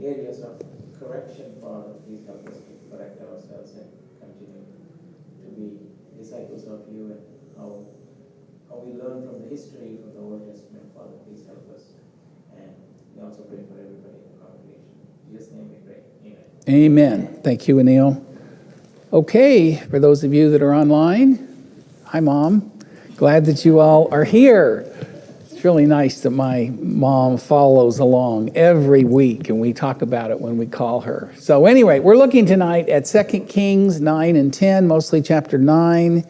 areas of correction, Father. Please help us to correct ourselves and continue to be disciples of you, and how we learn from the history of the Old Testament. Father, please help us. And we also pray for everybody in the congregation. In Jesus' name we pray. Amen. Amen. Thank you, Anil. Okay, for those of you that are online, hi, Mom. Glad that you all are here. It's really nice that my mom follows along every week, and we talk about it when we call her. So anyway, we're looking tonight at 2 Kings 9 and 10, mostly chapter 9,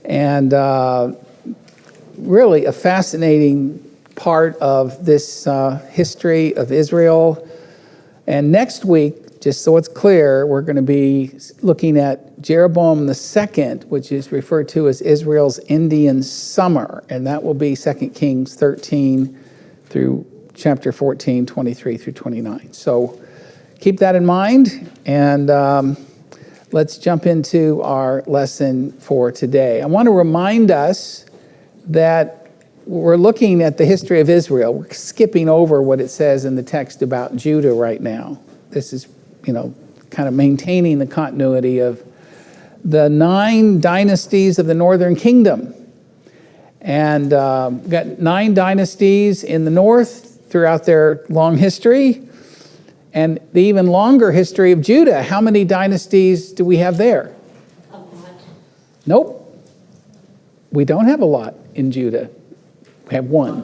and really a fascinating part of this history of Israel. And next week, just so it's clear, we're going to be looking at Jeroboam II, which is referred to as Israel's Indian summer. And that will be 2 Kings 13 through chapter 14, 23 through 29. So keep that in mind, and let's jump into our lesson for today. I want to remind us that we're looking at the history of Israel. We're skipping over what it says in the text about Judah right now. This is, kind of maintaining the continuity of the 9 dynasties of the northern kingdom. And got 9 dynasties in the north throughout their long history, and the even longer history of Judah. How many dynasties do we have there? A lot. Nope. We don't have a lot in Judah. We have one.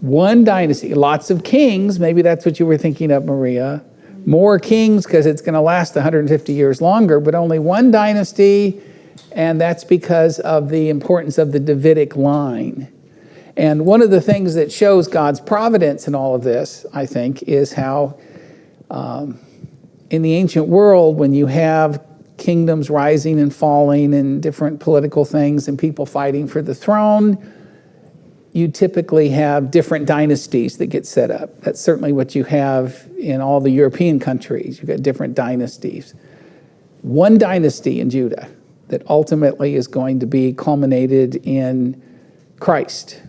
One dynasty. Lots of kings. Maybe that's what you were thinking of, Maria. More kings because it's going to last 150 years longer, but only one dynasty, and that's because of the importance of the Davidic line. And one of the things that shows God's providence in all of this, I think, is how in the ancient world, when you have kingdoms rising and falling and different political things and people fighting for the throne, you typically have different dynasties that get set up. That's certainly what you have in all the European countries. You've got different dynasties. One dynasty in Judah that ultimately is going to be culminated in Christ.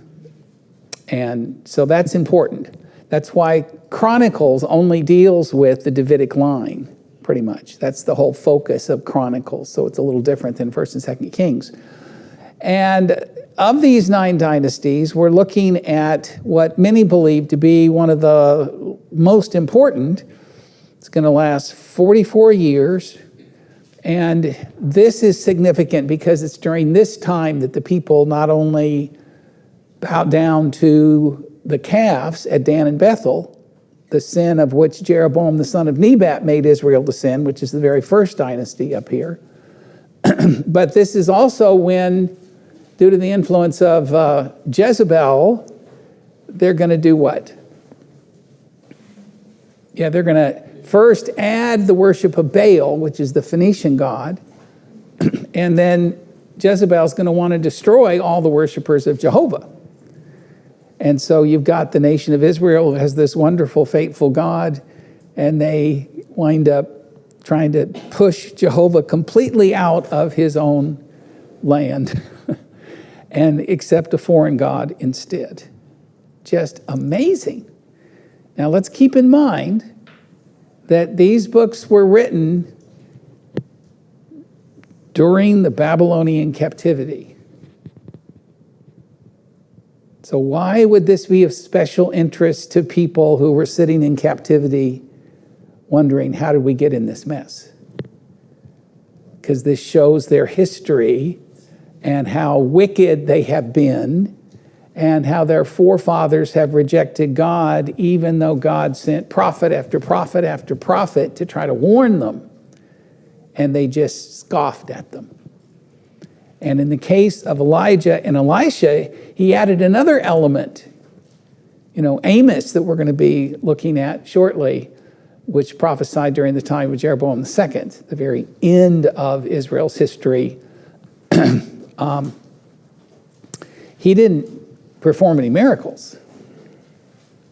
And so that's important. That's why Chronicles only deals with the Davidic line, pretty much. That's the whole focus of Chronicles. So it's a little different than 1st and 2nd Kings. And of these 9 dynasties, we're looking at what many believe to be one of the most important. It's going to last 44 years. And this is significant because it's during this time that the people not only bow down to the calves at Dan and Bethel, the sin of which Jeroboam the son of Nebat made Israel to sin, which is the very first dynasty up here. But this is also when, due to the influence of Jezebel, they're going to do what? Yeah, they're going to first add the worship of Baal, which is the Phoenician god, and then Jezebel's going to want to destroy all the worshipers of Jehovah. And so you've got the nation of Israel who has this wonderful, faithful God, and they wind up trying to push Jehovah completely out of his own land and accept a foreign god instead. Just amazing. Now let's keep in mind that these books were written during the Babylonian captivity. So why would this be of special interest to people who were sitting in captivity wondering, how did we get in this mess? Because this shows their history and how wicked they have been and how their forefathers have rejected God, even though God sent prophet after prophet after prophet to try to warn them. And they just scoffed at them. And in the case of Elijah and Elisha, he added another element. Amos, that we're going to be looking at shortly, which prophesied during the time of Jeroboam II, the very end of Israel's history. He didn't perform any miracles,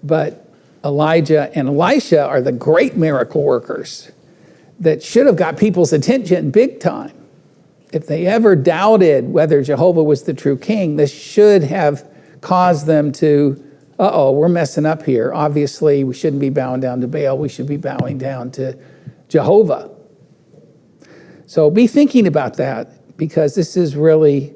but Elijah and Elisha are the great miracle workers that should have got people's attention big time. If they ever doubted whether Jehovah was the true king, this should have caused them to we're messing up here. Obviously, we shouldn't be bowing down to Baal. We should be bowing down to Jehovah. So be thinking about that, because this is really,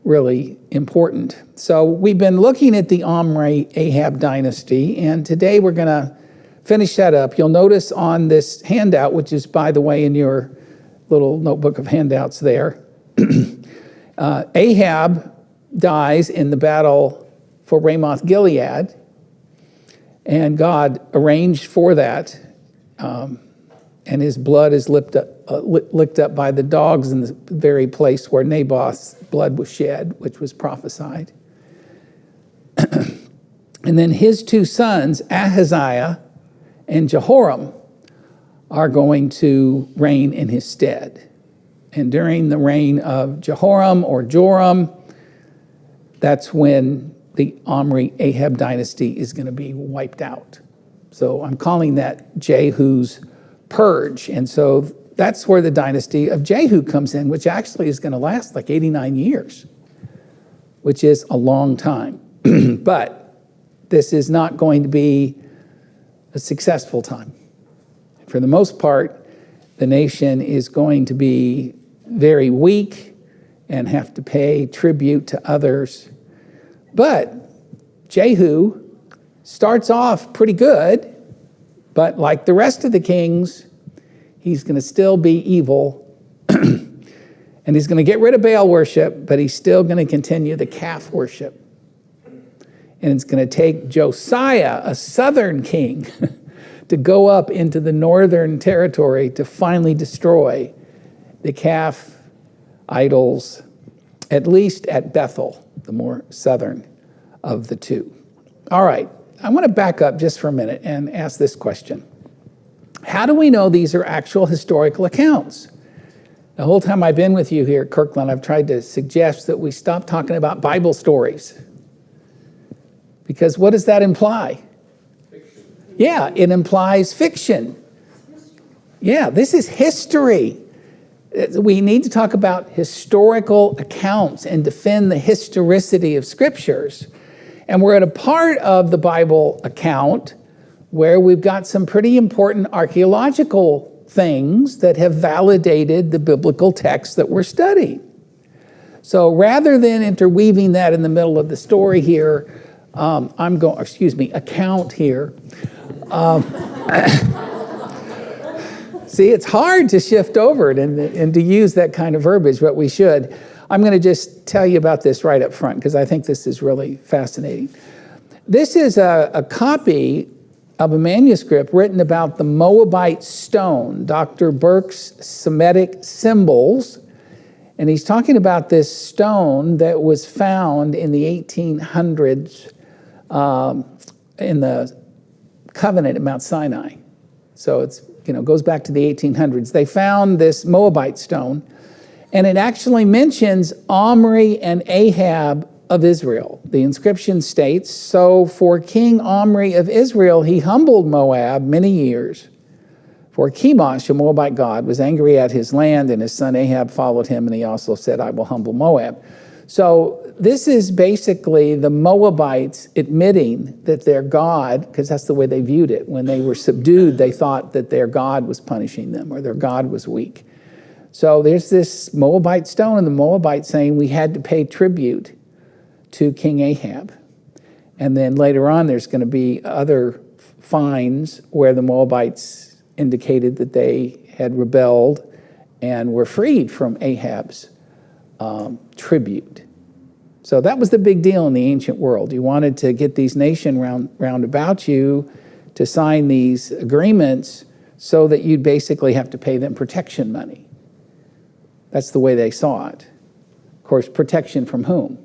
really important. So we've been looking at the Omri-Ahab dynasty, and today we're going to finish that up. You'll notice on this handout, which is, by the way, in your little notebook of handouts there, Ahab dies in the battle for Ramoth Gilead, and God arranged for that, and his blood is licked up by the dogs in the very place where Naboth's blood was shed, which was prophesied. And then his two sons, Ahaziah and Jehoram, are going to reign in his stead. And during the reign of Jehoram or Joram, that's when the Omri-Ahab dynasty is going to be wiped out. So I'm calling that Jehu's Purge. And so that's where the dynasty of Jehu comes in, which actually is going to last like 89 years, which is a long time. But this is not going to be a successful time. For the most part, the nation is going to be very weak and have to pay tribute to others. But Jehu starts off pretty good, but like the rest of the kings, he's going to still be evil. And he's going to get rid of Baal worship, but he's still going to continue the calf worship. And it's going to take Josiah, a southern king, to go up into the northern territory to finally destroy the calf idols, at least at Bethel, the more southern of the two. All right, I want to back up just for a minute and ask this question. How do we know these are actual historical accounts? The whole time I've been with you here at Kirkland, I've tried to suggest that we stop talking about Bible stories. Because what does that imply? Fiction. Yeah, it implies fiction. Yeah, this is history. We need to talk about historical accounts and defend the historicity of scriptures. And we're at a part of the Bible account where we've got some pretty important archaeological things that have validated the biblical text that we're studying. So rather than interweaving that in the middle of the story here, account here. See, it's hard to shift over it and to use that kind of verbiage, but we should. I'm going to just tell you about this right up front because I think this is really fascinating. This is a copy of a manuscript written about the Moabite stone, Dr. Burke's Semitic symbols. And he's talking about this stone that was found in the 1800s in the covenant at Mount Sinai. So it's goes back to the 1800s. They found this Moabite stone, and it actually mentions Omri and Ahab of Israel. The inscription states, "So for King Omri of Israel, he humbled Moab many years. For Chemosh, a Moabite god, was angry at his land, and his son Ahab followed him, and he also said, 'I will humble Moab.'" So this is basically the Moabites admitting that their God, because that's the way they viewed it. When they were subdued, they thought that their God was punishing them or their God was weak. So there's this Moabite stone, and the Moabites saying we had to pay tribute to King Ahab. And then later on, there's going to be other finds where the Moabites indicated that they had rebelled and were freed from Ahab's tribute. So that was the big deal in the ancient world. You wanted to get these nations round about you to sign these agreements so that you'd basically have to pay them protection money. That's the way they saw it. Of course, protection from whom?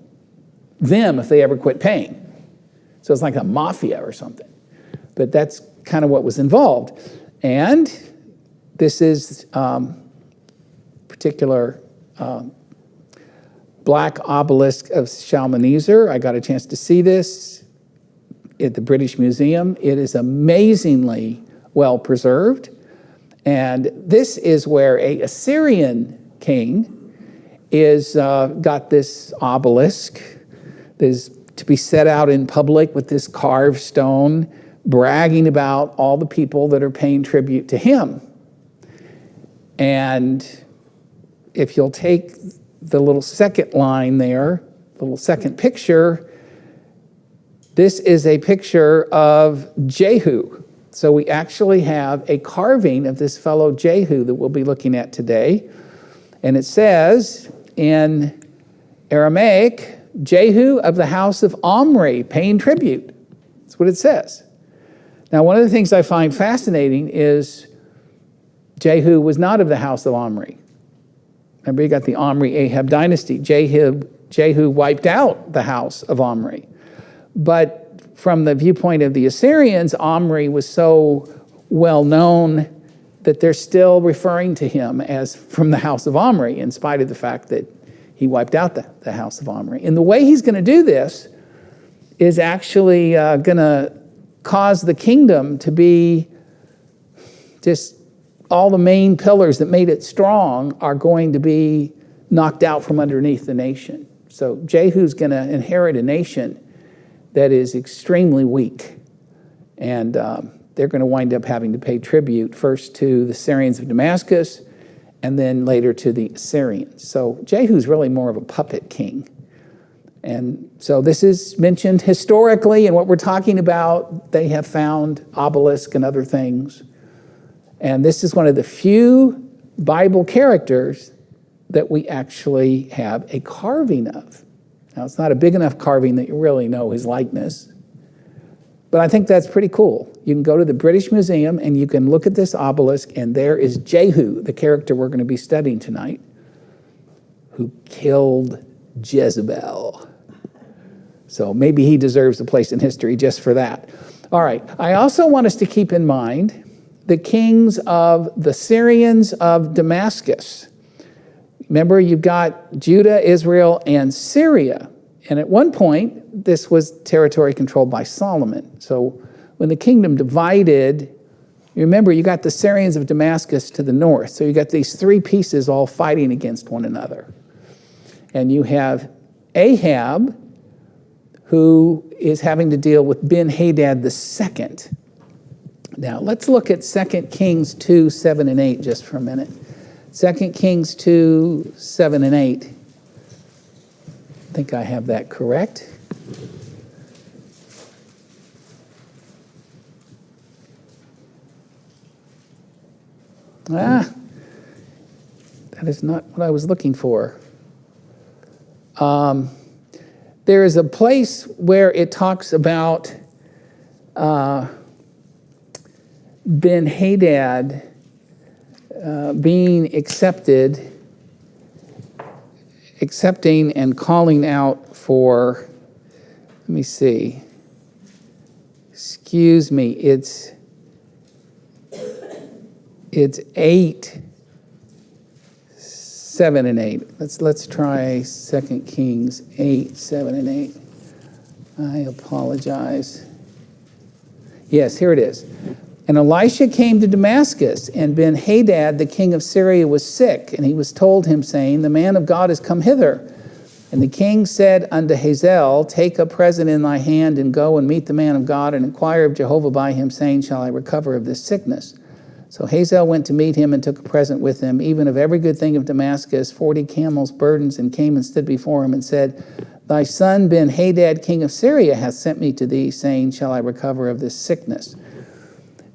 Them if they ever quit paying. So it's like a mafia or something. But that's kind of what was involved. And this is particular black obelisk of Shalmaneser. I got a chance to see this at the British Museum. It is amazingly well preserved. And this is where an Assyrian king is got this obelisk that is to be set out in public with this carved stone, bragging about all the people that are paying tribute to him. And if you'll take the little second line there, the little second picture, this is a picture of Jehu. So we actually have a carving of this fellow Jehu that we'll be looking at today. And it says in Aramaic, Jehu of the house of Omri paying tribute. That's what it says. Now, one of the things I find fascinating is Jehu was not of the house of Omri. Remember, you got the Omri-Ahab dynasty. Jehu wiped out the house of Omri. But from the viewpoint of the Assyrians, Omri was so well known that they're still referring to him as from the house of Omri, in spite of the fact that he wiped out the house of Omri. And the way he's going to do this is actually going to cause the kingdom to be just all the main pillars that made it strong are going to be knocked out from underneath the nation. So Jehu's going to inherit a nation that is extremely weak. And they're going to wind up having to pay tribute first to the Syrians of Damascus and then later to the Assyrians. So Jehu's really more of a puppet king. And so this is mentioned historically, and what we're talking about, they have found obelisks and other things. And this is one of the few Bible characters that we actually have a carving of. Now, it's not a big enough carving that you really know his likeness, but I think that's pretty cool. You can go to the British Museum and you can look at this obelisk, and there is Jehu, the character we're going to be studying tonight, who killed Jezebel. So maybe he deserves a place in history just for that. All right, I also want us to keep in mind the kings of the Syrians of Damascus. Remember, you've got Judah, Israel, and Syria. And at one point, this was territory controlled by Solomon. So when the kingdom divided, you remember, you got the Syrians of Damascus to the north. So you got these three pieces all fighting against one another. And you have Ahab, who is having to deal with Ben-Hadad II. Now, let's look at 2 Kings 2, 7, and 8 just for a minute. 2 Kings 2, 7, and 8. I think I have that correct. That is not what I was looking for. There is a place where it talks about Ben-Hadad being accepting and calling out for, let me see, excuse me, it's 8, 7, and 8. Let's try 2 Kings 8, 7, and 8. I apologize. Yes, here it is. And Elisha came to Damascus, and Ben-Hadad, the king of Syria, was sick, and he was told him, saying, the man of God is come hither. And the king said unto Hazael, take a present in thy hand, and go and meet the man of God, and inquire of Jehovah by him, saying, shall I recover of this sickness? So Hazael went to meet him, and took a present with him, even of every good thing of Damascus, 40 camels' burdens, and came and stood before him, and said, thy son Ben-Hadad, king of Syria, hath sent me to thee, saying, shall I recover of this sickness?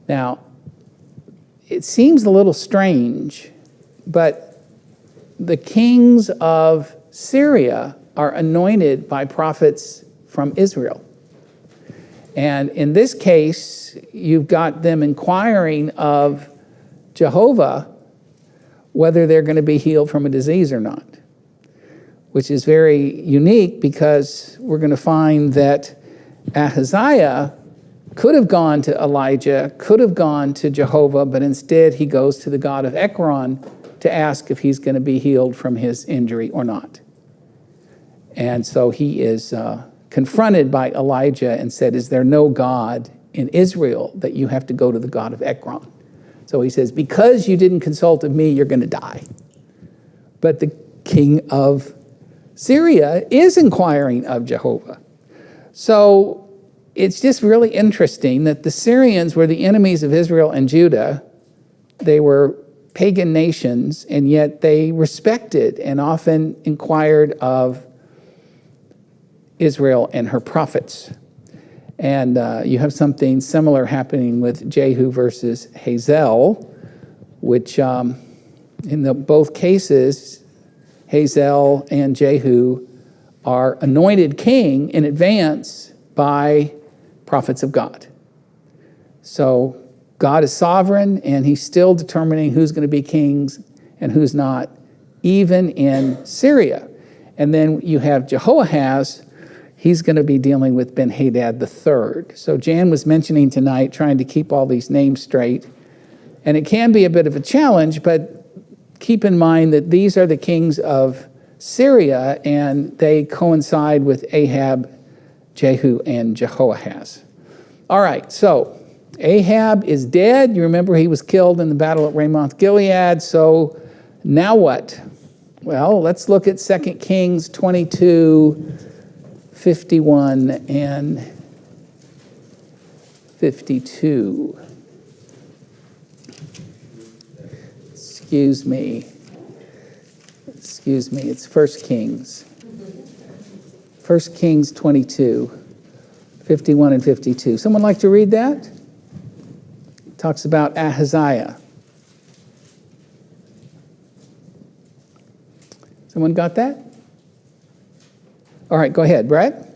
Now, it seems a little strange, but the kings of Syria are anointed by prophets from Israel. And in this case, you've got them inquiring of Jehovah whether they're going to be healed from a disease or not, which is very unique because we're going to find that Ahaziah could have gone to Elijah, could have gone to Jehovah, but instead he goes to the god of Ekron to ask if he's going to be healed from his injury or not. And so he is confronted by Elijah and said, is there no God in Israel that you have to go to the god of Ekron? So he says, because you didn't consult with me, you're going to die. But the king of Syria is inquiring of Jehovah. So it's just really interesting that the Syrians were the enemies of Israel and Judah. They were pagan nations, and yet they respected and often inquired of Israel and her prophets. And you have something similar happening with Jehu versus Hazael, which in both cases, Hazael and Jehu are anointed king in advance by prophets of God. So God is sovereign, and he's still determining who's going to be kings and who's not, even in Syria. And then you have Jehoahaz. He's going to be dealing with Ben-Hadad III. So Jan was mentioning tonight, trying to keep all these names straight. And it can be a bit of a challenge, but keep in mind that these are the kings of Syria, and they coincide with Ahab, Jehu, and Jehoahaz. All right, so Ahab is dead. You remember he was killed in the battle at Ramoth Gilead. So now what? Well, let's look at 2 Kings 22, 51 and 52. Excuse me, it's 1 Kings. 1 Kings 22, 51 and 52. Someone like to read that? It talks about Ahaziah. Someone got that? All right, go ahead, Brett.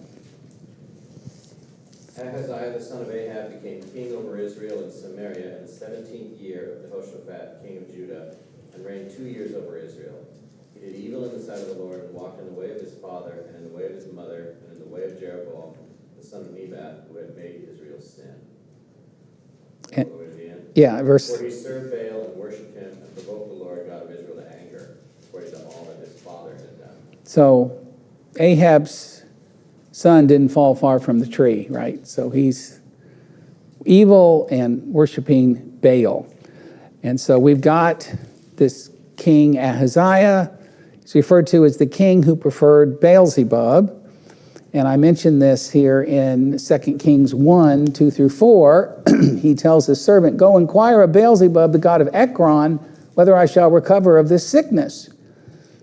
Ahaziah the son of Ahab became king over Israel and Samaria in the 17th year of Jehoshaphat, king of Judah, and reigned 2 years over Israel. He did evil in the sight of the Lord and walked in the way of his father and in the way of his mother and in the way of Jeroboam, the son of Nebat, who had made Israel sin. And, all the way to the end. Yeah, verse. For he served Baal and worshipped him and provoked the Lord God of Israel to anger, according to all that his father had done. So Ahab's son didn't fall far from the tree, right? So he's evil and worshiping Baal. And so we've got this king Ahaziah. He's referred to as the king who preferred Beelzebub. And I mentioned this here in 2 Kings 1, 2 through 4. He tells his servant, "Go inquire of Beelzebub, the god of Ekron, whether I shall recover of this sickness."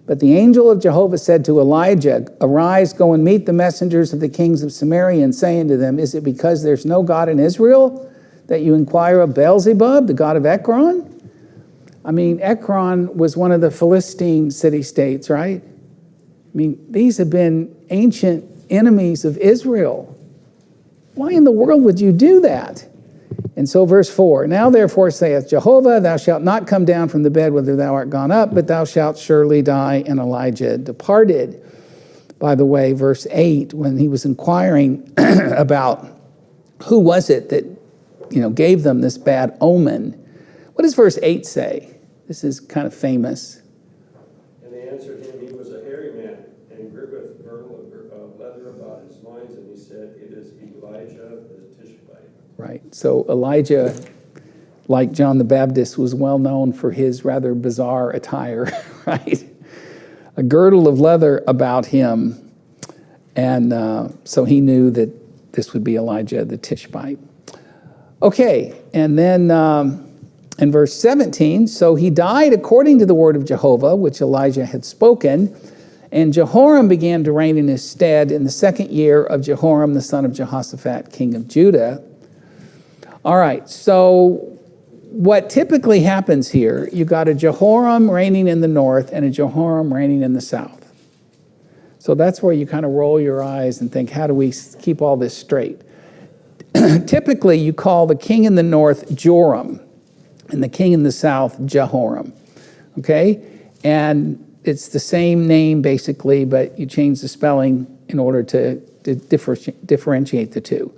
But the angel of Jehovah said to Elijah, "Arise, go and meet the messengers of the kings of Samaria, and say unto them, Is it because there's no God in Israel that you inquire of Beelzebub, the god of Ekron?" I mean, Ekron was one of the Philistine city-states, right? I mean, these have been ancient enemies of Israel. Why in the world would you do that? And so verse 4, "Now therefore saith Jehovah, thou shalt not come down from the bed whither thou art gone up, but thou shalt surely die." And Elijah departed. By the way, verse 8, when he was inquiring about who was it that, gave them this bad omen, what does verse 8 say? This is kind of famous. And they answered him, "He was a hairy man, and grippeth a girdle of leather about his loins, and he said, It is Elijah the Tishbite." Right. So Elijah, like John the Baptist, was well known for his rather bizarre attire, right? A girdle of leather about him. And so he knew that this would be Elijah the Tishbite. Okay, and then in verse 17, "So he died according to the word of Jehovah, which Elijah had spoken. And Jehoram began to reign in his stead in the 2nd year of Jehoram, the son of Jehoshaphat, king of Judah." All right, so what typically happens here, you got a Jehoram reigning in the north and a Jehoram reigning in the south. So that's where you kind of roll your eyes and think, how do we keep all this straight? Typically, you call the king in the north Joram and the king in the south Jehoram, okay? And it's the same name basically, but you change the spelling in order to differentiate the two.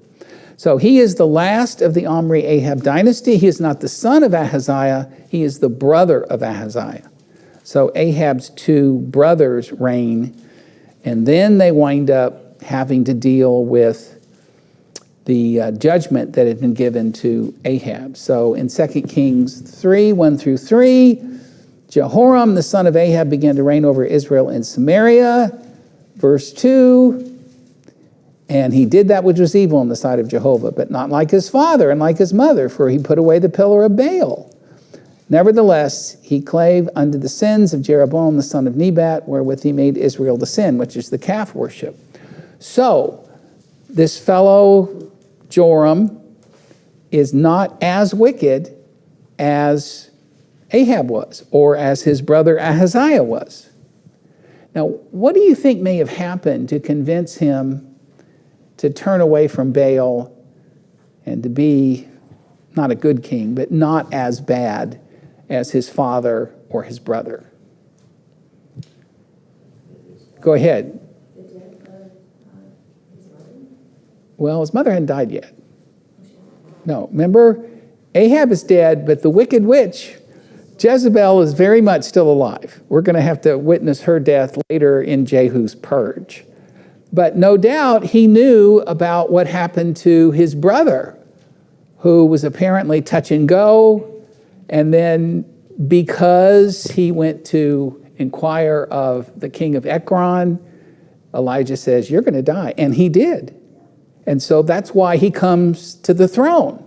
So he is the last of the Omri-Ahab dynasty. He is not the son of Ahaziah. He is the brother of Ahaziah. So Ahab's two brothers reign, and then they wind up having to deal with the judgment that had been given to Ahab. So in 2 Kings 3, 1 through 3, Jehoram, the son of Ahab, began to reign over Israel in Samaria. Verse 2, And he did that which was evil in the sight of Jehovah, but not like his father and like his mother, for he put away the pillar of Baal. Nevertheless, he clave unto the sins of Jeroboam the son of Nebat, wherewith he made Israel to sin, which is the calf worship. So, this fellow Joram is not as wicked as Ahab was, or as his brother Ahaziah was. Now, what do you think may have happened to convince him to turn away from Baal and to be not a good king, but not as bad as his father or his brother? Go ahead. The death of his mother? Well, his mother hadn't died yet. No, remember, Ahab is dead, but the wicked witch, Jezebel, is very much still alive. We're going to have to witness her death later in Jehu's Purge. But no doubt he knew about what happened to his brother, who was apparently touch and go, and then because he went to inquire of the king of Ekron, Elijah says, "You're going to die." And he did. And so that's why he comes to the throne.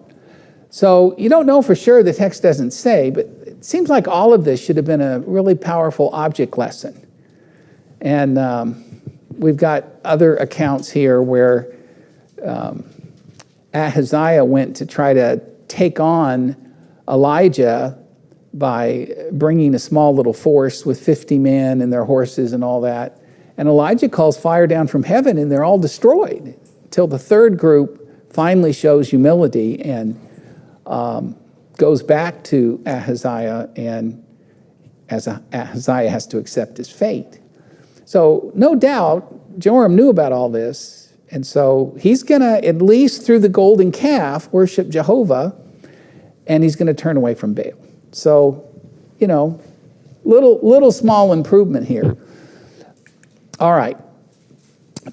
So you don't know for sure, the text doesn't say, but it seems like all of this should have been a really powerful object lesson. And we've got other accounts here where Ahaziah went to try to take on Elijah by bringing a small little force with 50 men and their horses and all that. And Elijah calls fire down from heaven, and they're all destroyed, till the third group finally shows humility and goes back to Ahaziah, and Ahaziah has to accept his fate. So no doubt Joram knew about all this, and so he's going to, at least through the golden calf, worship Jehovah, and he's going to turn away from Baal. So, you know, little small improvement here. All right.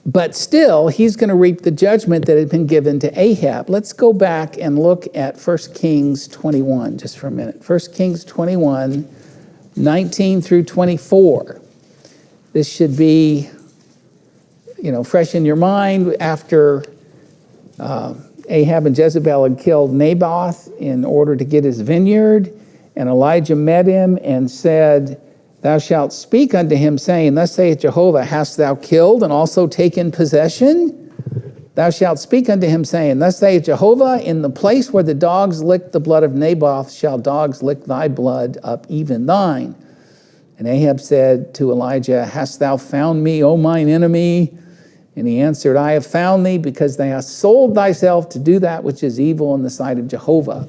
But still, he's going to reap the judgment that had been given to Ahab. Let's go back and look at 1 Kings 21 just for a minute. 1 Kings 21, 19 through 24. This should be, you know, fresh in your mind after Ahab and Jezebel had killed Naboth in order to get his vineyard. And Elijah met him and said, "Thou shalt speak unto him, saying, Thus saith Jehovah, hast thou killed and also taken possession? Thou shalt speak unto him, saying, Thus saith Jehovah, in the place where the dogs licked the blood of Naboth, shall dogs lick thy blood up, even thine. And Ahab said to Elijah, Hast thou found me, O mine enemy? And he answered, I have found thee, because thou hast sold thyself to do that which is evil in the sight of Jehovah.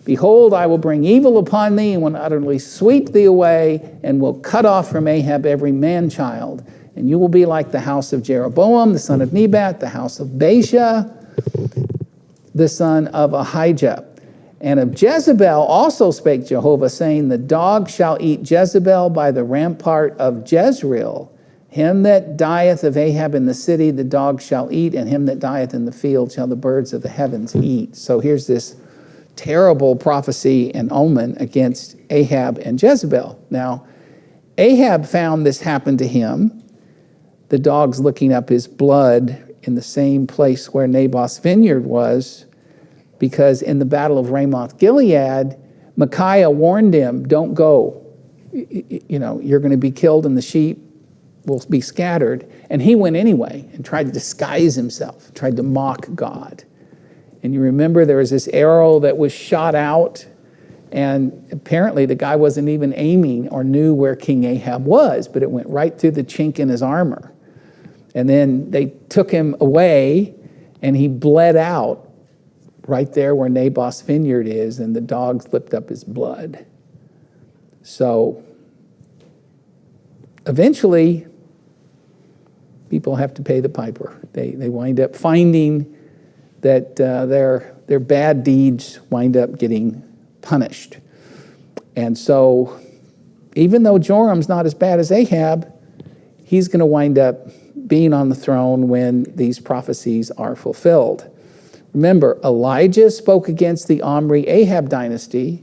Behold, I will bring evil upon thee, and will utterly sweep thee away, and will cut off from Ahab every man-child. And you will be like the house of Jeroboam, the son of Nebat, the house of Baasha, the son of Ahijah. And of Jezebel also spake Jehovah, saying, The dog shall eat Jezebel by the rampart of Jezreel. Him that dieth of Ahab in the city, the dog shall eat, and him that dieth in the field shall the birds of the heavens eat. So here's this terrible prophecy and omen against Ahab and Jezebel. Now, Ahab found this happen to him, the dogs licking up his blood in the same place where Naboth's vineyard was, because in the battle of Ramoth-Gilead, Micaiah warned him, don't go. You know, you're going to be killed and the sheep will be scattered. And he went anyway and tried to disguise himself, tried to mock God. And you remember there was this arrow that was shot out, and apparently the guy wasn't even aiming or knew where King Ahab was, but it went right through the chink in his armor. And then they took him away, and he bled out right there where Naboth's vineyard is, and the dogs licked up his blood. So eventually, people have to pay the piper. They wind up finding that their bad deeds wind up getting punished. And so even though Joram's not as bad as Ahab, he's going to wind up being on the throne when these prophecies are fulfilled. Remember, Elijah spoke against the Omri-Ahab dynasty,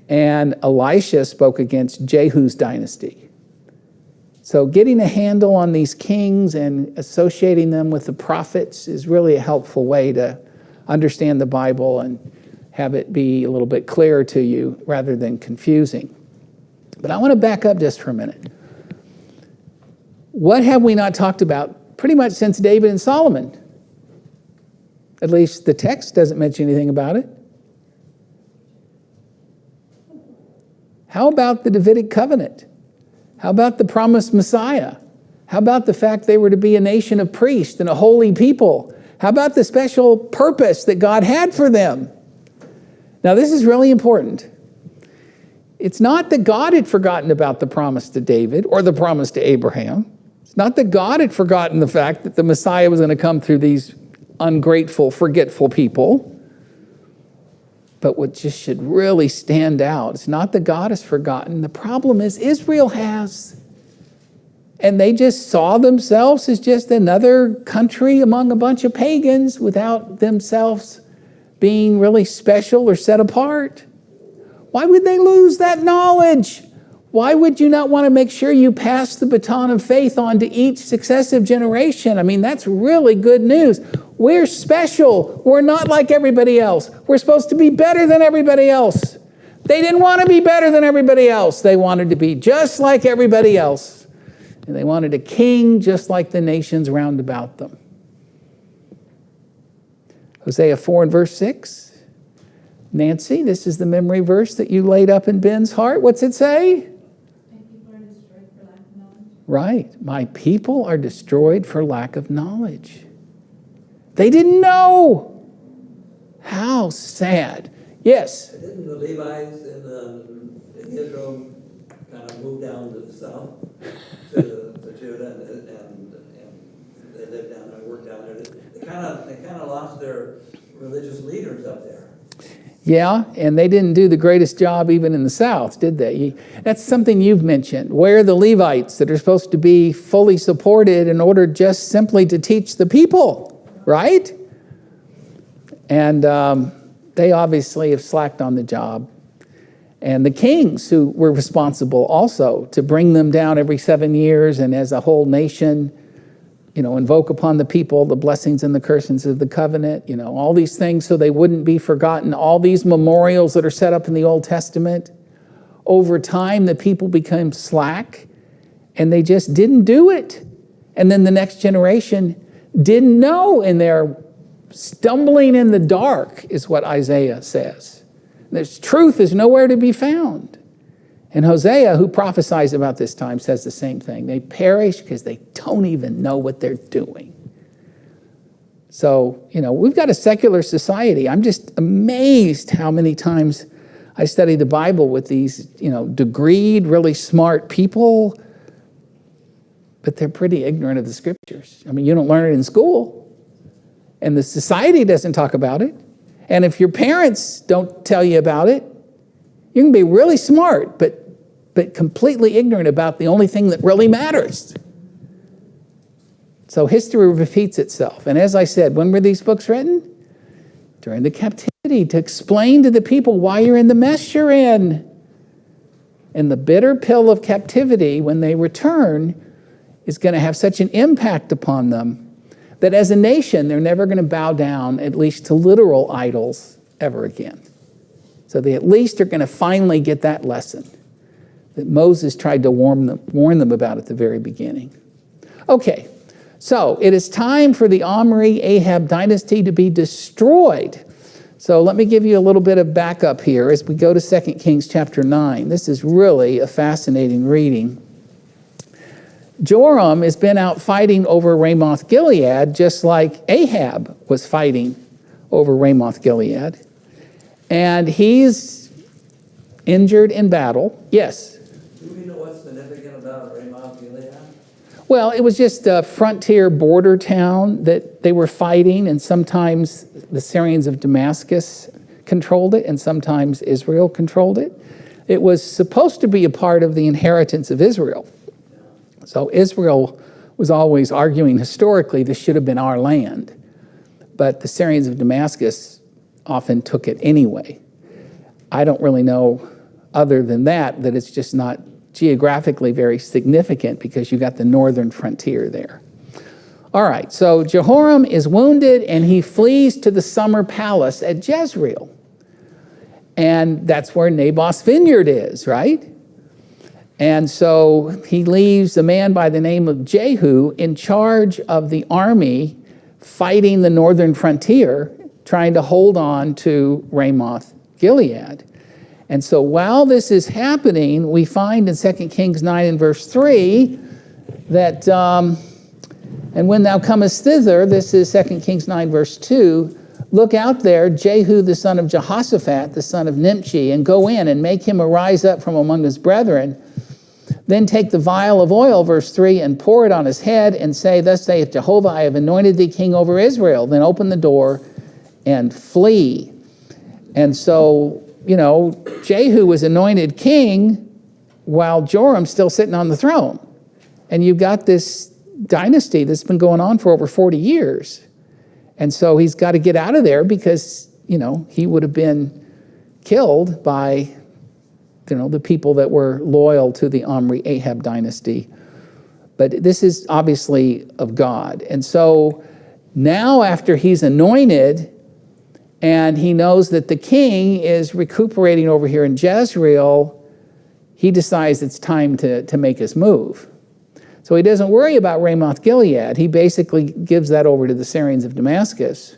and Elisha spoke against Jehu's dynasty. So getting a handle on these kings and associating them with the prophets is really a helpful way to understand the Bible and have it be a little bit clearer to you rather than confusing. But I want to back up just for a minute. What have we not talked about pretty much since David and Solomon? At least the text doesn't mention anything about it. How about the Davidic covenant? How about the promised Messiah? How about the fact they were to be a nation of priests and a holy people? How about the special purpose that God had for them? Now, this is really important. It's not that God had forgotten about the promise to David or the promise to Abraham. It's not that God had forgotten the fact that the Messiah was going to come through these ungrateful, forgetful people. But what just should really stand out, it's not that God has forgotten. The problem is Israel has. And they just saw themselves as just another country among a bunch of pagans without themselves being really special or set apart. Why would they lose that knowledge? Why would you not want to make sure you pass the baton of faith on to each successive generation? I mean, that's really good news. We're special. We're not like everybody else. We're supposed to be better than everybody else. They didn't want to be better than everybody else. They wanted to be just like everybody else. And they wanted a king just like the nations round about them. Hosea 4 and verse 6. Nancy, this is the memory verse that you laid up in Ben's heart. What's it say? Right. My people are destroyed for lack of knowledge. They didn't know. How sad. Yes? Didn't the Levites in Israel kind of move down to the south, to Judah, and they lived down there, worked down there? They kind of lost their religious leaders up there. Yeah, and they didn't do the greatest job even in the South, did they? That's something you've mentioned. Where are the Levites that are supposed to be fully supported in order just simply to teach the people, right? And they obviously have slacked on the job. And the kings who were responsible also to bring them down every 7 years and as a whole nation, invoke upon the people the blessings and the cursings of the covenant, all these things so they wouldn't be forgotten. All these memorials that are set up in the Old Testament. Over time, the people became slack and they just didn't do it. And then the next generation didn't know, and they're stumbling in the dark, is what Isaiah says. There's truth is nowhere to be found. And Hosea, who prophesies about this time, says the same thing. They perish because they don't even know what they're doing. So, we've got a secular society. I'm just amazed how many times I study the Bible with these, degreed, really smart people, but they're pretty ignorant of the scriptures. I mean, you don't learn it in school, and the society doesn't talk about it. And if your parents don't tell you about it, you can be really smart, but completely ignorant about the only thing that really matters. So history repeats itself. And as I said, when were these books written? During the captivity, to explain to the people why you're in the mess you're in. And the bitter pill of captivity, when they return, is going to have such an impact upon them that as a nation, they're never going to bow down, at least to literal idols, ever again. So they at least are going to finally get that lesson that Moses tried to warn them about at the very beginning. Okay, so it is time for the Omri-Ahab dynasty to be destroyed. So let me give you a little bit of backup here as we go to 2 Kings chapter 9. This is really a fascinating reading. Joram has been out fighting over Ramoth Gilead just like Ahab was fighting over Ramoth Gilead. And he's injured in battle. Yes? Do we know what's significant about Ramoth Gilead? Well, it was just a frontier border town that they were fighting, and sometimes the Syrians of Damascus controlled it, and sometimes Israel controlled it. It was supposed to be a part of the inheritance of Israel. So Israel was always arguing historically this should have been our land. But the Syrians of Damascus often took it anyway. I don't really know other than that it's just not geographically very significant because you got the northern frontier there. All right, so Jehoram is wounded and he flees to the summer palace at Jezreel. And that's where Naboth's vineyard is, right? And so he leaves a man by the name of Jehu in charge of the army fighting the northern frontier, trying to hold on to Ramoth Gilead. And so while this is happening, we find in 2 Kings 9 and verse 3 that, and when thou comest thither, this is 2 Kings 9 verse 2, look out there, Jehu the son of Jehoshaphat, the son of Nimshi, and go in and make him arise up from among his brethren. Then take the vial of oil, verse 3, and pour it on his head and say, thus saith Jehovah, I have anointed thee king over Israel. Then open the door and flee. And so, Jehu was anointed king while Joram's still sitting on the throne. And you've got this dynasty that's been going on for over 40 years. And so he's got to get out of there because, he would have been killed by, the people that were loyal to the Omri Ahab dynasty. But this is obviously of God. And so now after he's anointed and he knows that the king is recuperating over here in Jezreel, he decides it's time to make his move. So he doesn't worry about Ramoth Gilead. He basically gives that over to the Syrians of Damascus.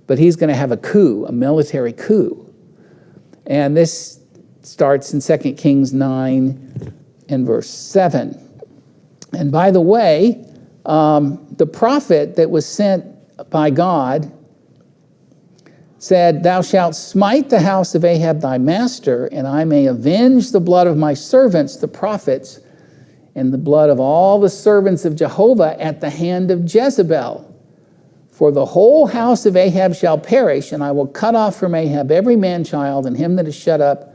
But he's going to have a coup, a military coup. And this starts in 2 Kings 9 and verse 7. And by the way, the prophet that was sent by God said, thou shalt smite the house of Ahab thy master, and I may avenge the blood of my servants, the prophets, and the blood of all the servants of Jehovah at the hand of Jezebel. For the whole house of Ahab shall perish, and I will cut off from Ahab every man-child and him that is shut up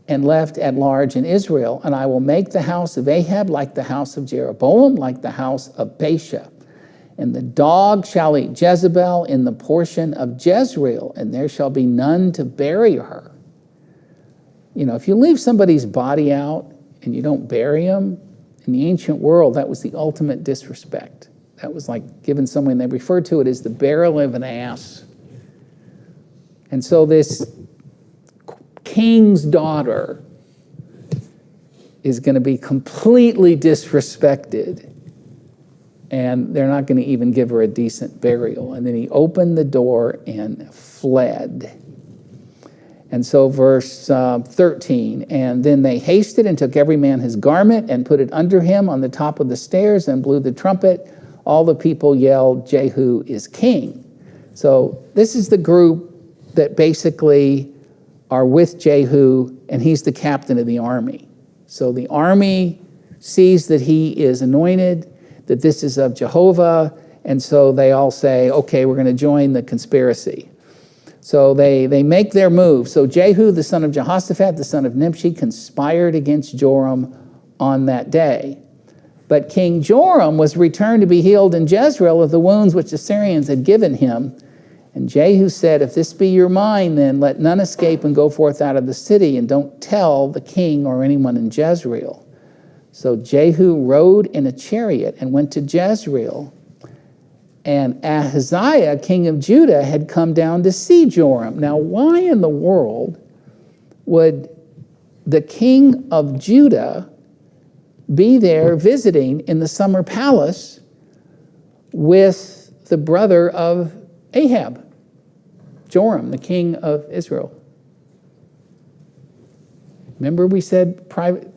and left at large in Israel. And I will make the house of Ahab like the house of Jeroboam, like the house of Baasha. And the dog shall eat Jezebel in the portion of Jezreel, and there shall be none to bury her. If you leave somebody's body out and you don't bury them, in the ancient world, that was the ultimate disrespect. That was like giving someone, they referred to it as the burial of an ass. And so this king's daughter is going to be completely disrespected, and they're not going to even give her a decent burial. And then he opened the door and fled. And so verse 13, and then they hasted and took every man his garment and put it under him on the top of the stairs and blew the trumpet. All the people yelled, Jehu is king. So this is the group that basically are with Jehu, and he's the captain of the army. So the army sees that he is anointed, that this is of Jehovah, and so they all say, okay, we're going to join the conspiracy. So they make their move. So Jehu, the son of Jehoshaphat, the son of Nimshi, conspired against Joram on that day. But King Joram was returned to be healed in Jezreel of the wounds which the Syrians had given him. And Jehu said, if this be your mind, then let none escape and go forth out of the city, and don't tell the king or anyone in Jezreel. So Jehu rode in a chariot and went to Jezreel. And Ahaziah, king of Judah, had come down to see Joram. Now, why in the world would the king of Judah be there visiting in the summer palace with the brother of Ahab, Joram, the king of Israel? Remember we said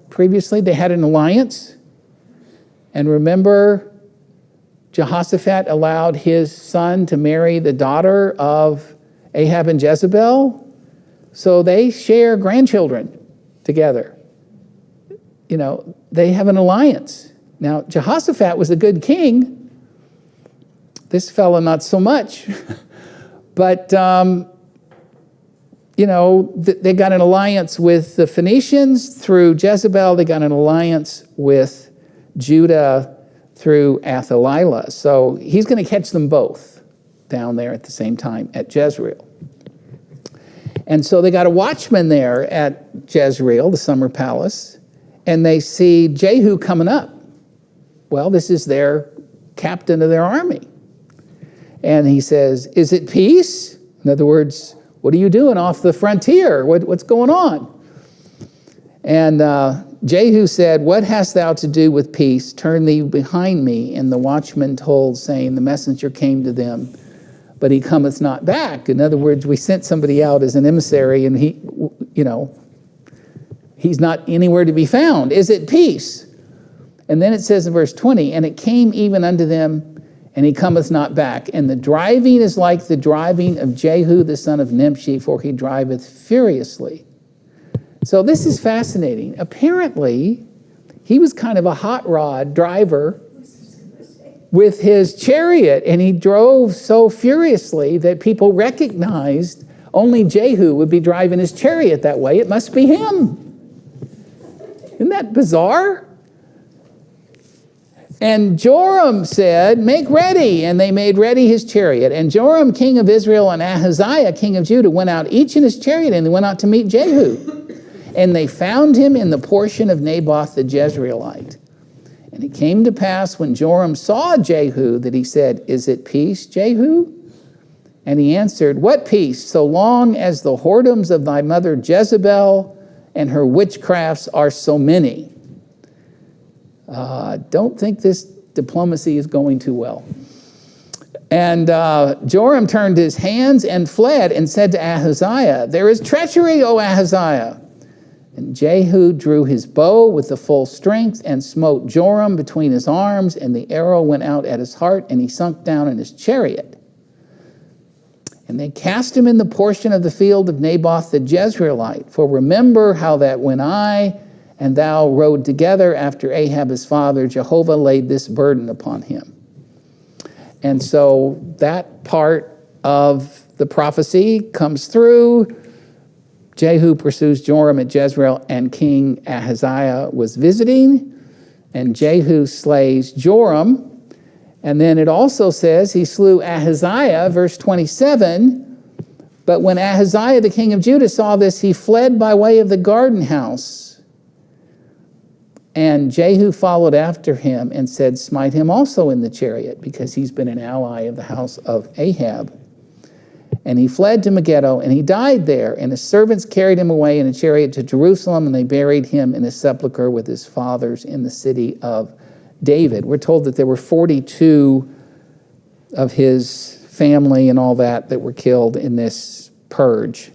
previously they had an alliance? And remember Jehoshaphat allowed his son to marry the daughter of Ahab and Jezebel? So they share grandchildren together. They have an alliance. Now, Jehoshaphat was a good king. This fella, not so much. But, they got an alliance with the Phoenicians through Jezebel. They got an alliance with Judah through Athaliah. So he's going to catch them both down there at the same time at Jezreel. And so they got a watchman there at Jezreel, the summer palace, and they see Jehu coming up. Well, this is their captain of their army. And he says, is it peace? In other words, what are you doing off the frontier? What's going on? And Jehu said, what hast thou to do with peace? Turn thee behind me. And the watchman told, saying, the messenger came to them, but he cometh not back. In other words, we sent somebody out as an emissary, and he, he's not anywhere to be found. Is it peace? And then it says in verse 20, and it came even unto them, and he cometh not back. And the driving is like the driving of Jehu the son of Nimshi, for he driveth furiously. So this is fascinating. Apparently, he was kind of a hot rod driver with his chariot, and he drove so furiously that people recognized only Jehu would be driving his chariot that way. It must be him. Isn't that bizarre? And Joram said, make ready. And they made ready his chariot. And Joram, king of Israel, and Ahaziah, king of Judah, went out each in his chariot, and they went out to meet Jehu. And they found him in the portion of Naboth the Jezreelite. And it came to pass when Joram saw Jehu that he said, is it peace, Jehu? And he answered, what peace, so long as the whoredoms of thy mother Jezebel and her witchcrafts are so many? Don't think this diplomacy is going too well. And Joram turned his hands and fled and said to Ahaziah, there is treachery, O Ahaziah. And Jehu drew his bow with the full strength and smote Joram between his arms, and the arrow went out at his heart, and he sunk down in his chariot. And they cast him in the portion of the field of Naboth the Jezreelite. For remember how that when I and thou rode together after Ahab his father, Jehovah laid this burden upon him. And so that part of the prophecy comes through. Jehu pursues Joram at Jezreel, and King Ahaziah was visiting, and Jehu slays Joram. And then it also says he slew Ahaziah, verse 27. But when Ahaziah, the king of Judah, saw this, he fled by way of the garden house. And Jehu followed after him and said, smite him also in the chariot, because he's been an ally of the house of Ahab. And he fled to Megiddo, and he died there. And his servants carried him away in a chariot to Jerusalem, and they buried him in his sepulchre with his fathers in the city of David. We're told that there were 42 of his family and all that were killed in this purge.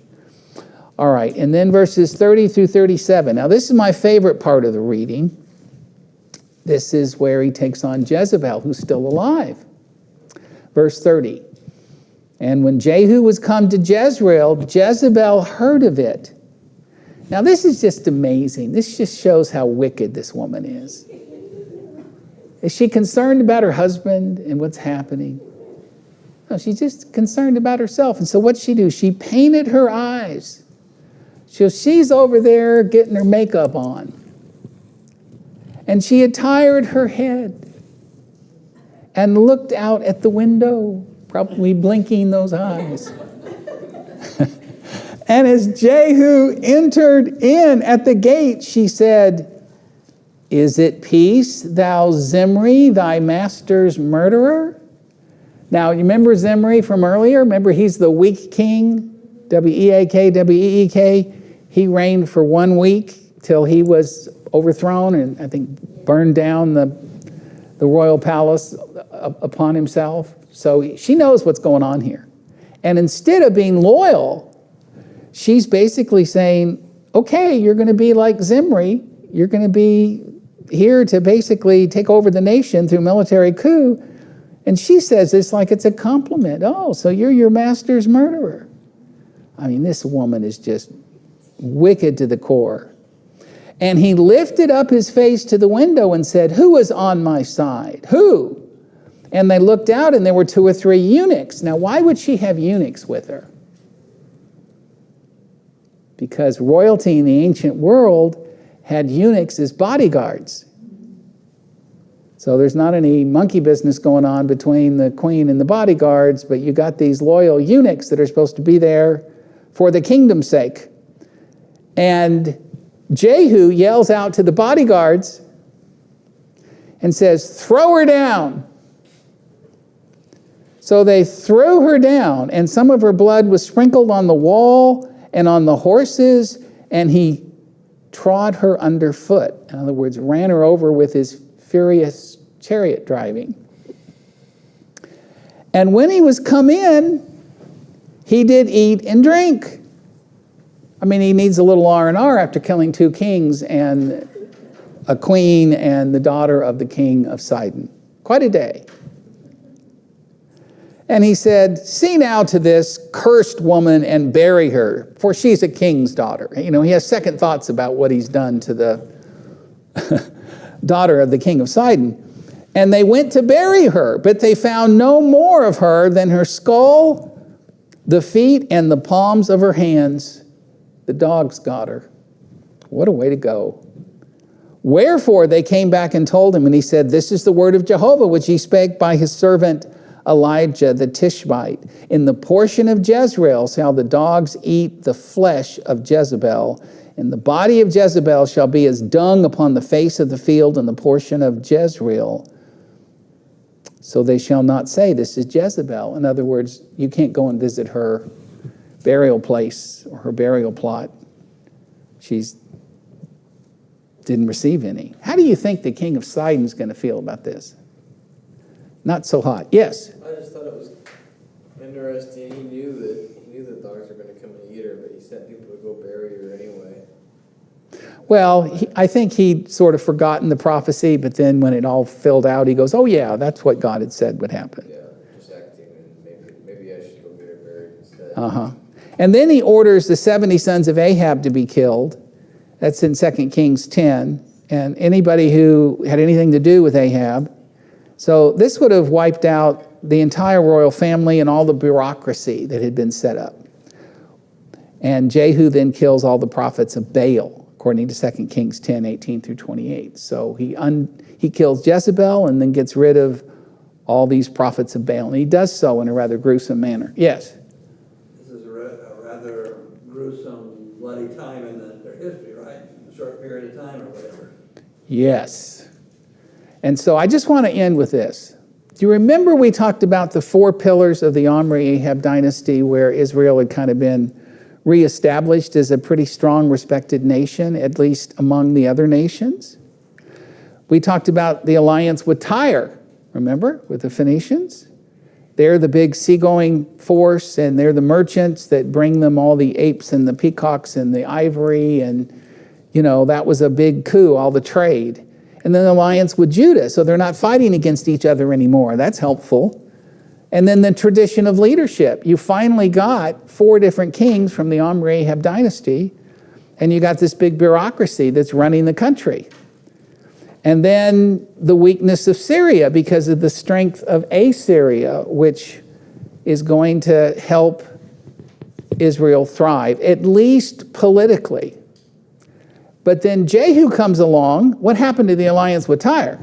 All right, and then verses 30 through 37. Now, this is my favorite part of the reading. This is where he takes on Jezebel, who's still alive. Verse 30. And when Jehu was come to Jezreel, Jezebel heard of it. Now, this is just amazing. This just shows how wicked this woman is. Is she concerned about her husband and what's happening? No, she's just concerned about herself. And so what'd she do? She painted her eyes. So she's over there getting her makeup on. And she attired her head and looked out at the window, probably blinking those eyes. And as Jehu entered in at the gate, she said, is it peace, thou Zimri, thy master's murderer? Now, you remember Zimri from earlier? Remember, he's the weak king, W-E-A-K, W-E-E-K. He reigned for 1 week till he was overthrown and, I think, burned down the royal palace upon himself. So she knows what's going on here. And instead of being loyal, she's basically saying, okay, you're going to be like Zimri. You're going to be here to basically take over the nation through military coup. And she says this like it's a compliment. Oh, so you're your master's murderer. I mean, this woman is just wicked to the core. And he lifted up his face to the window and said, who is on my side? Who? And they looked out, and there were 2 or 3 eunuchs. Now, why would she have eunuchs with her? Because royalty in the ancient world had eunuchs as bodyguards. So there's not any monkey business going on between the queen and the bodyguards, but you got these loyal eunuchs that are supposed to be there for the kingdom's sake. And Jehu yells out to the bodyguards and says, "Throw her down." So they threw her down, and some of her blood was sprinkled on the wall and on the horses, and he trod her underfoot. In other words, ran her over with his furious chariot driving. And when he was come in, he did eat and drink. I mean, he needs a little R&R after killing 2 kings and a queen and the daughter of the king of Sidon. Quite a day. And he said, "See now to this cursed woman and bury her, for she's a king's daughter." You know, he has second thoughts about what he's done to the daughter of the king of Sidon. And they went to bury her, but they found no more of her than her skull, the feet, and the palms of her hands. The dogs got her. What a way to go. Wherefore they came back and told him, and he said, "This is the word of Jehovah, which he spake by his servant Elijah the Tishbite. In the portion of Jezreel shall the dogs eat the flesh of Jezebel, and the body of Jezebel shall be as dung upon the face of the field in the portion of Jezreel. So they shall not say, this is Jezebel." In other words, you can't go and visit her burial place or her burial plot. She's didn't receive any. How do you think the king of Sidon's going to feel about this? Not so hot. Yes? I just thought it was interesting. He knew that dogs were going to come and eat her, but he sent people to go bury her anyway. Well, I think he'd sort of forgotten the prophecy, but then when it all filled out, he goes, "Oh yeah, that's what God had said would happen." Yeah, just acting, and maybe I should go get her buried instead. And then he orders the 70 sons of Ahab to be killed. That's in 2 Kings 10. And anybody who had anything to do with Ahab. So this would have wiped out the entire royal family and all the bureaucracy that had been set up. And Jehu then kills all the prophets of Baal, according to 2 Kings 10, 18 through 28. So he kills Jezebel and then gets rid of all these prophets of Baal. And he does so in a rather gruesome manner. Yes? This is a rather gruesome, bloody time in their history, right? A short period of time or whatever. Yes. And so I just want to end with this. Do you remember we talked about the 4 pillars of the Omri-Ahab dynasty where Israel had kind of been reestablished as a pretty strong, respected nation, at least among the other nations? We talked about the alliance with Tyre, remember, with the Phoenicians? They're the big seagoing force, and they're the merchants that bring them all the apes and the peacocks and the ivory, and, you know, that was a big coup, all the trade. And then the alliance with Judah, so they're not fighting against each other anymore. That's helpful. And then the tradition of leadership. You finally got 4 different kings from the Omri-Ahab dynasty, and you got this big bureaucracy that's running the country. And then the weakness of Syria because of the strength of Assyria, which is going to help Israel thrive, at least politically. But then Jehu comes along. What happened to the alliance with Tyre?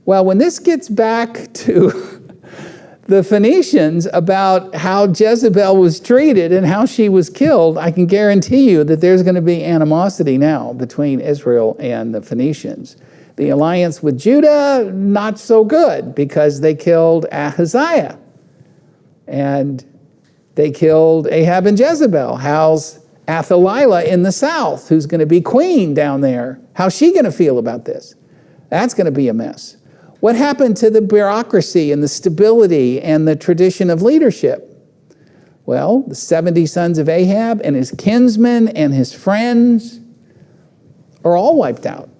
Well, when this gets back to the Phoenicians about how Jezebel was treated and how she was killed, I can guarantee you that there's going to be animosity now between Israel and the Phoenicians. The alliance with Judah, not so good, because they killed Ahaziah. And they killed Ahab and Jezebel. How's Athaliah in the south, who's going to be queen down there? How's she going to feel about this? That's going to be a mess. What happened to the bureaucracy and the stability and the tradition of leadership? Well, the 70 sons of Ahab and his kinsmen and his friends are all wiped out.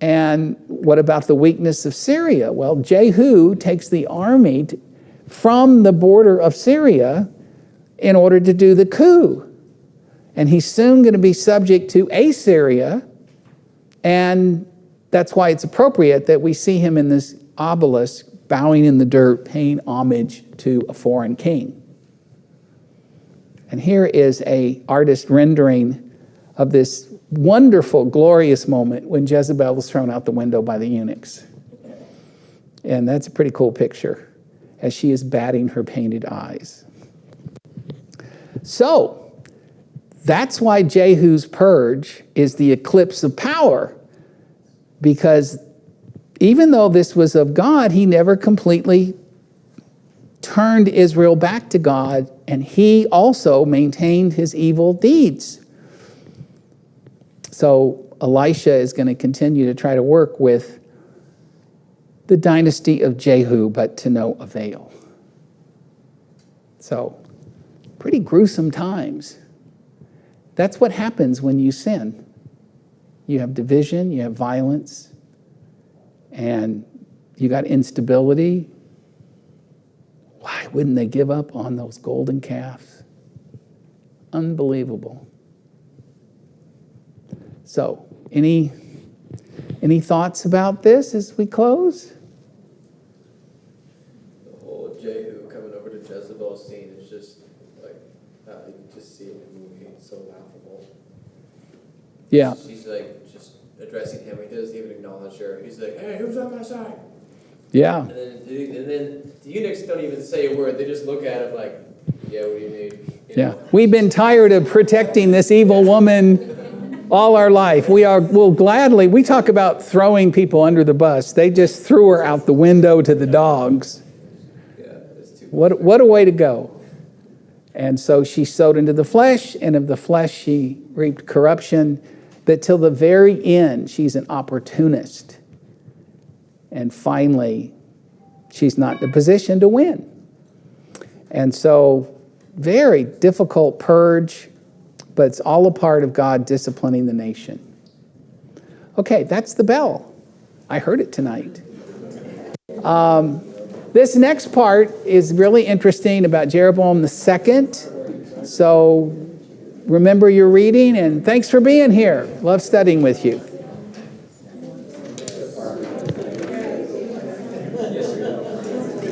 And what about the weakness of Syria? Well, Jehu takes the army from the border of Syria in order to do the coup. And he's soon going to be subject to Assyria, and that's why it's appropriate that we see him in this obelisk, bowing in the dirt, paying homage to a foreign king. And here is an artist rendering of this wonderful, glorious moment when Jezebel was thrown out the window by the eunuchs. And that's a pretty cool picture as she is batting her painted eyes. So, That's why Jehu's purge is the eclipse of power, because even though this was of God, he never completely turned Israel back to God, and he also maintained his evil deeds. So Elisha is going to continue to try to work with the dynasty of Jehu, but to no avail. So, pretty gruesome times. That's what happens when you sin. You have division, you have violence, and you got instability. Why wouldn't they give up on those golden calves? Unbelievable. So, any thoughts about this as we close? The whole Jehu coming over to Jezebel scene is just like, you can just see it in the movie. It's so laughable. Yeah. She's like just addressing him. He doesn't even acknowledge her. He's like, hey, who's on my side? Yeah. And then the eunuchs don't even say a word. They just look at him like, yeah, what do you need? Yeah. We've been tired of protecting this evil woman all our life. We'll gladly, we talk about throwing people under the bus. They just threw her out the window to the dogs. Yeah, it's too What a way to go. And so she sowed into the flesh, and of the flesh she reaped corruption, that till the very end she's an opportunist. And finally, she's not in a position to win. And so, very difficult purge, but it's all a part of God disciplining the nation. Okay, that's the bell. I heard it tonight. This next part is really interesting about Jeroboam II. So remember your reading, and thanks for being here. Love studying with you.